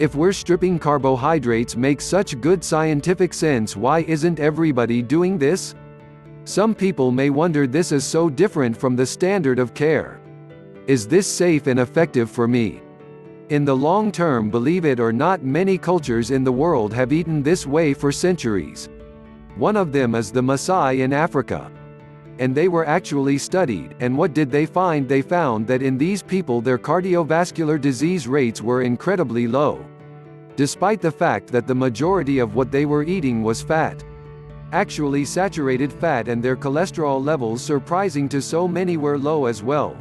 If we're stripping carbohydrates makes such good scientific sense, why isn't everybody doing this? Some people may wonder, this is so different from the standard of care. Is this safe and effective for me? In the long term, believe it or not, many cultures in the world have eaten this way for centuries. One of them is the Maasai in Africa. And they were actually studied, and what did they find? They found that in these people their cardiovascular disease rates were incredibly low, despite the fact that the majority of what they were eating was fat. Actually saturated fat, and their cholesterol levels, surprising to so many, were low as well.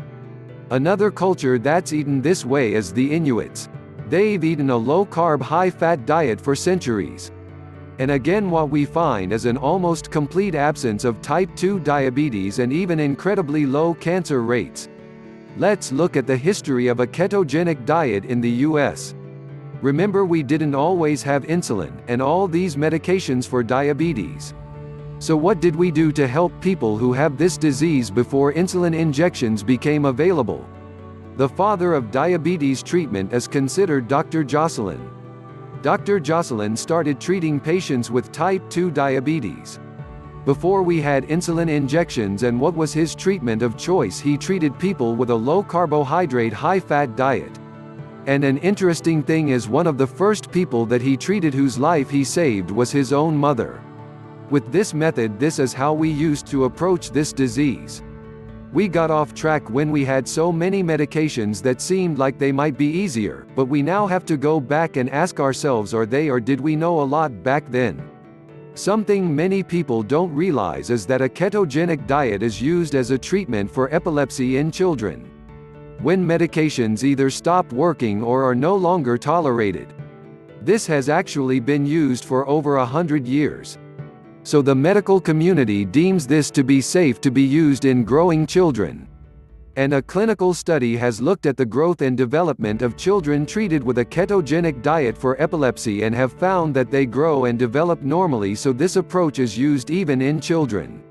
Another culture that's eaten this way is the Inuits. They've eaten a low-carb, high-fat diet for centuries. And again, what we find is an almost complete absence of type 2 diabetes and even incredibly low cancer rates. Let's look at the history of a ketogenic diet in the US. Remember, we didn't always have insulin, and all these medications for diabetes. So what did we do to help people who have this disease before insulin injections became available? The father of diabetes treatment is considered Dr. Jocelyn. Dr. Jocelyn started treating patients with type 2 diabetes. Before we had insulin injections, and what was his treatment of choice? He treated people with a low-carbohydrate, high-fat diet. And an interesting thing is, one of the first people that he treated whose life he saved was his own mother. With this method, this is how we used to approach this disease. We got off track when we had so many medications that seemed like they might be easier, but we now have to go back and ask ourselves, are they, or did we know a lot back then? Something many people don't realize is that a ketogenic diet is used as a treatment for epilepsy in children. When medications either stop working or are no longer tolerated. This has actually been used for over 100 years. So the medical community deems this to be safe to be used in growing children. And a clinical study has looked at the growth and development of children treated with a ketogenic diet for epilepsy and have found that they grow and develop normally, so this approach is used even in children.